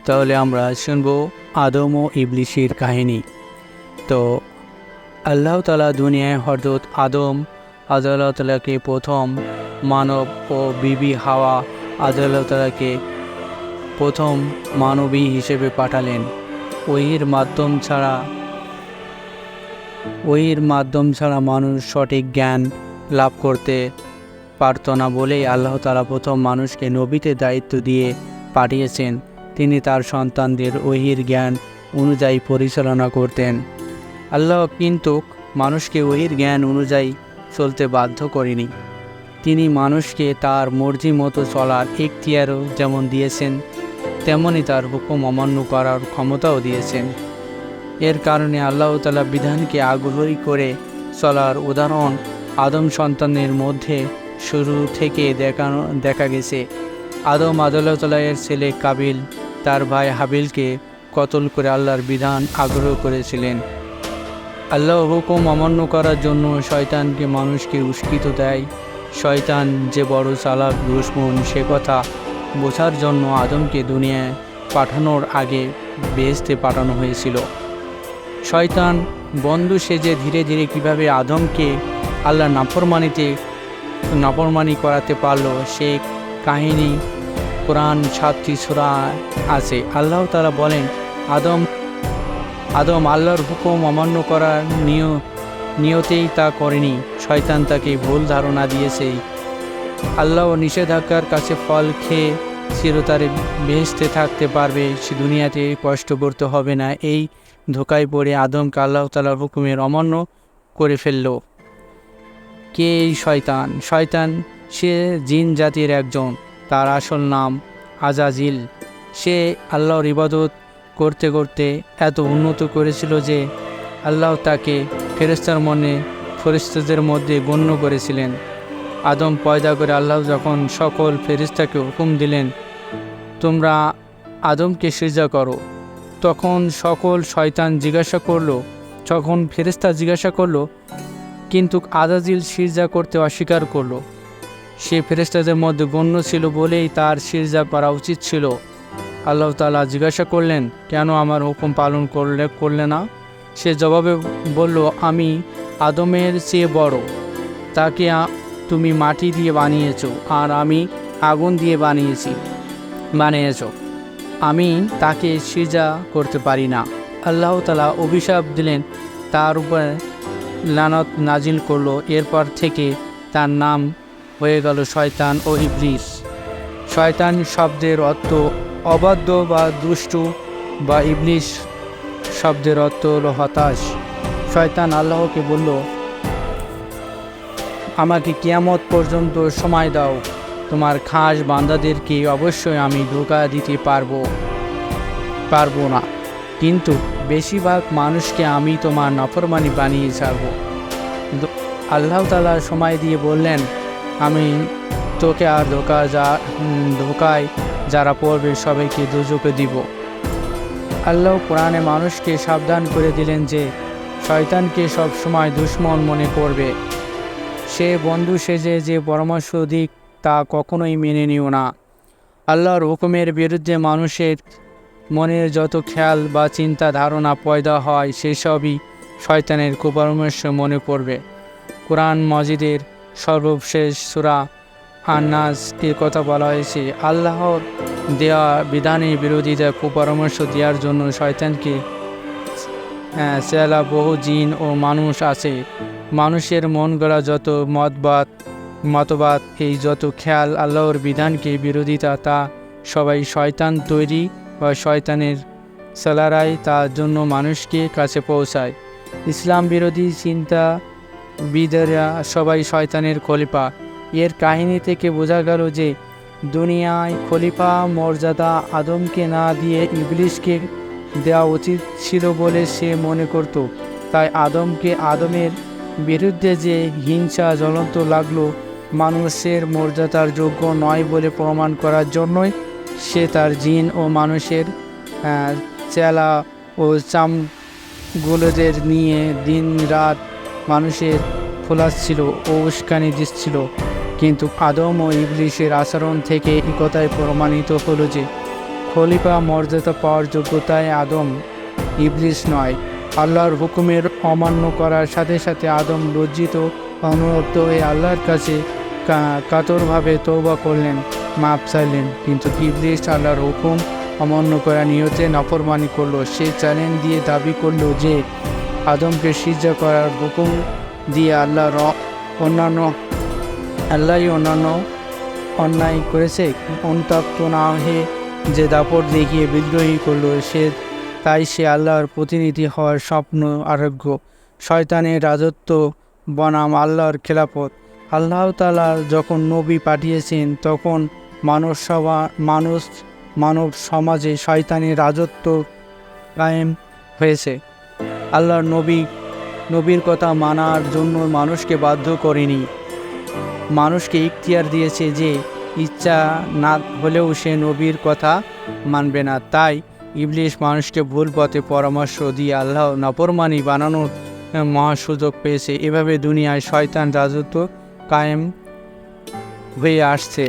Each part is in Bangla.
তাহলে আমরা শুনব আদম ও ইবলিসের কাহিনী। তো আল্লাহ তাআলা দুনিয়ায় হযরত আদম আল্লাহ তাআলাকে প্রথম মানব ও বিবি হাওয়া আল্লাহ তাআলাকে প্রথম মানবী হিসেবে পাঠালেন। ওহির মাধ্যম ছাড়া মানুষ সঠিক জ্ঞান লাভ করতে পারত না বলেই আল্লাহ তাআলা প্রথম মানুষকে নবীতে দায়িত্ব দিয়ে পাঠিয়েছেন। তিনি তার সন্তানদের ওহির জ্ঞান অনুযায়ী পরিচালনা করতেন। আল্লাহ কিন্তু মানুষকে ওহির জ্ঞান অনুযায়ী চলতে বাধ্য করেনি। তিনি মানুষকে তার মর্জি মতো চলার ইখতিয়ারও যেমন দিয়েছেন, তেমনি তার হুকুম অমান্য করার ক্ষমতাও দিয়েছেন। এর কারণে আল্লাহ তাআলা বিধানকে আগ্রহী করে চলার উদাহরণ আদম সন্তানের মধ্যে শুরু থেকে দেখা গেছে। আদম আল্লাহ তাআলা এর ছেলে কাবিল তার ভাই হাবিলকে কতল করে আল্লাহর বিধান আগ্রহ করেছিলেন। আল্লাহর হুকুম অমান্য করার জন্য শয়তানকে মানুষকে উস্কিত দেয়। শয়তান যে বড় চালাক দুশমন সে কথা বোঝার জন্য আদমকে দুনিয়ায় পাঠানোর আগে বেহেশতে পাঠানো হয়েছিল। শয়তান বন্ধু সেজে ধীরে ধীরে কিভাবে আদমকে আল্লাহ নাফরমানি করাতে পারলো সে কাহিনী কোরআন 7টি সূরা আছে। আল্লাহ তাআলা বলেন, আদম আল্লাহর হুকুম অমান্য করার নিয়তেই তা করেনি। শয়তান তাকে ভুল ধারণা দিয়েছে। আল্লাহ নিষেধাজ্ঞার কাছে ফল খেয়ে চিরতরে বেহেশতে থাকতে পারবে, সে দুনিয়াতে কষ্ট করতে হবে না। এই ধোকায় পড়ে আদমকে আল্লাহ তাআলার হুকুমের অমান্য করে ফেলল। কে এই শয়তান? শয়তান সে জিন জাতির একজন। তার আসল নাম আজাজিল। সে আল্লাহর ইবাদত করতে করতে এত উন্নত করেছিল যে আল্লাহ তাকে ফেরেশতাদের মধ্যে গণ্য করেছিলেন। আদম পয়দা করে আল্লাহ যখন সকল ফেরেশতাকে হুকুম দিলেন, তোমরা আদমকে সিজদা করো, তখন ফেরেশতা জিজ্ঞাসা করলো, কিন্তু আজাজিল সিজদা করতে অস্বীকার করলো। সে ফেরেশতাদের মধ্যে গণ্য ছিল বলেই তার সিজদা করা উচিত ছিল। আল্লাহ তাআলা জিজ্ঞাসা করলেন, কেন আমার হুকুম পালন করলে না? সে জবাবে বলল, আমি আদমের চেয়ে বড়। তাকে তুমি মাটি দিয়ে বানিয়েছ আর আমি আগুন দিয়ে বানিয়েছ। আমি তাকে সিজদা করতে পারি না। আল্লাহ তাআলা অভিশাপ দিলেন, তার উপর লানত নাজিল করলো। এরপর থেকে তার নাম হয়ে গেল শয়তান ও ইবলিস। শয়তান শব্দের অর্থ অবাধ্য বা দুষ্টু, বা ইবলিস শব্দের অর্থ হলো হতাশ। শয়তান আল্লাহকে বলল, আমাকে কিয়ামত পর্যন্ত সময় দাও, তোমার খাস বান্দাদেরকে অবশ্যই আমি ধোঁকা দিতে পারবো না, কিন্তু বেশিরভাগ মানুষকে আমি তোমার নাফরমানি বানিয়ে ছাড়ব। আল্লাহ তাআলা সময় দিয়ে বললেন, আমি তোকে আর ধোঁকায় যারা পড়বে সবাইকে দোজখে দিব। আল্লাহ কোরআনে মানুষকে সাবধান করে দিলেন যে শয়তানকে সব সময় দুশমন মনে করবে। সে বন্ধু সেজে যে পরামর্শ দিক তা কখনোই মেনে নিও না। আল্লাহর হুকুমের বিরুদ্ধে মানুষের মনের যত খেয়াল বা চিন্তা ধারণা পয়দা হয় সেসবই শয়তানের কুপরামর্শ মনে পড়বে। কোরআন মাজিদের সর্বশেষ সূরা আন-নাস এর কথা বলা হয়েছে। আল্লাহর দেওয়া বিধানের বিরোধিতা কুপরামর্শ দেওয়ার জন্য শয়তানকে চেলা বহু জিন ও মানুষ আছে। মানুষের মন গড়া যত মতবাদ, এই যত খেয়াল আল্লাহর বিধানকে বিরোধিতা, তা সবাই শয়তান তৈরি বা শয়তানের সেলারাই তার জন্য মানুষকে কাছে পৌঁছায়। ইসলাম বিরোধী চিন্তাবিদেরা সবাই শয়তানের খলিফা। এর কাহিনী থেকে বোঝা গেল যে দুনিয়ায় খলিফা মর্যাদা আদমকে না দিয়ে ইবলিসকে দেওয়া উচিত ছিল বলে সে মনে করত। তাই আদমের বিরুদ্ধে যে হিংসা জ্বলন্ত লাগলো, মানুষের মর্যাদার যোগ্য নয় বলে প্রমাণ করার জন্যই সে তার জিন ও মানুষের চেলা ও চামগুলোদের নিয়ে দিন রাত মানুষের ফোলাচ্ছিল ও উস্কানি দিচ্ছিল। কিন্তু আদম ও ইবলিসের আচরণ থেকে এই কথাই প্রমাণিত হলো যে খলিফা মর্যাদা পাওয়ার যোগ্যতায় আদম, ইবলিস নয়। আল্লাহর হুকুমের অমান্য করার সাথে সাথে আদম লজ্জিত অনুরক্ত হয়ে আল্লাহর কাছে কাতরভাবে তওবা করলেন, মাপ চাইলেন। কিন্তু ইবলিস আল্লাহর হুকুম অমান্য করা নিয়তে নাফরমানি করলো। সে চ্যালেঞ্জ দিয়ে দাবি করলো যে আদমকে সিজদা করার হুকুম দিয়ে অন্যান্য অন্যায় করেছে। অনুতপ্ত না হয়ে যে দাপট দেখিয়ে বিদ্রোহী করলো, সে আল্লাহর প্রতিনিধি হওয়ার স্বপ্ন আরোগ্য। শয়তানের রাজত্ব বনাম আল্লাহর খেলাফত। আল্লাহ তাআলা যখন নবী পাঠিয়েছেন তখন মানব সমাজে শয়তানের রাজত্ব কায়েম হয়েছে। আল্লাহর নবীর কথা মানার জন্য মানুষকে বাধ্য করেনি, মানুষকে ইখতিয়ার দিয়েছে যে ইচ্ছা না হলেও সে নবীর কথা মানবে না। তাই ইবলিস মানুষকে ভুল পথে পরামর্শ দিয়ে আল্লাহ নাফরমানি বানানোর মহা সুযোগ পেয়েছে। এভাবে দুনিয়ায় শয়তান রাজত্ব কায়েম হয়ে আসছে।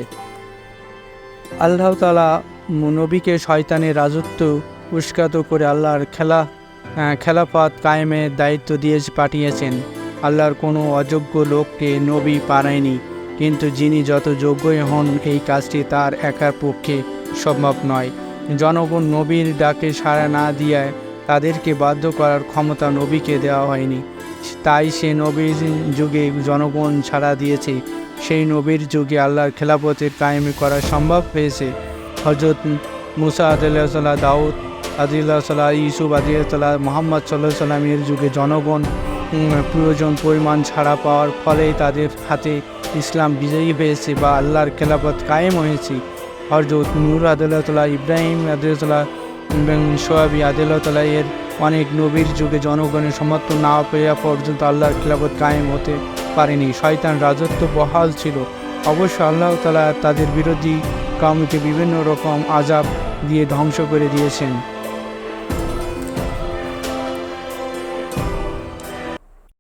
আল্লাহ তাআলা নবীকে শয়তানের রাজত্ব উস্কাত করে আল্লাহর খেলাফত কায়েমের দায়িত্ব দিয়ে পাঠিয়েছেন। আল্লাহর কোনো অযোগ্য লোককে নবী পাঠায়নি, কিন্তু যিনি যত যোগ্যই হন এই কাজটি তার একার পক্ষে সম্ভব নয়। জনগণ নবীর ডাকে সাড়া না দিয়ে তাদেরকে বাধ্য করার ক্ষমতা নবীকে দেওয়া হয়নি। তাই সে নবীর যুগে জনগণ সাড়া দিয়েছে, সেই নবীর যুগে আল্লাহর খেলাফতের কায়েম করা সম্ভব হয়েছে। হযরত মুসা আলাইহিসসালাম, দাউদ আলাইহিসসালাম, ইউসুফ আলাইহিসসালাম, মুহাম্মদ সাল্লাল্লাহু আলাইহি ওয়াসাল্লামের যুগে জনগণ প্রয়োজন পরিমাণ ছাড়া পাওয়ার ফলে তাদের হাতে ইসলাম বিজয়ী হয়েছে বা আল্লাহর খেলাফত কায়েম হয়েছে। হযরত নূহ আলাইহিসসালাম, ইব্রাহিম আলাইহিসসালাম এবং শোয়েব আলাইহিসসালাম এর অনেক নবীর যুগে জনগণের সমর্থন না পেয়ে পর্যন্ত আল্লাহর খেলাফত কায়েম হতে পারেনি। শয়তান রাজত্ব বহাল ছিল। অবশ্য আল্লাহ তাআলা তাদের বিরোধী কওমকে বিভিন্ন রকম আযাব দিয়ে ধ্বংস করে দিয়েছেন।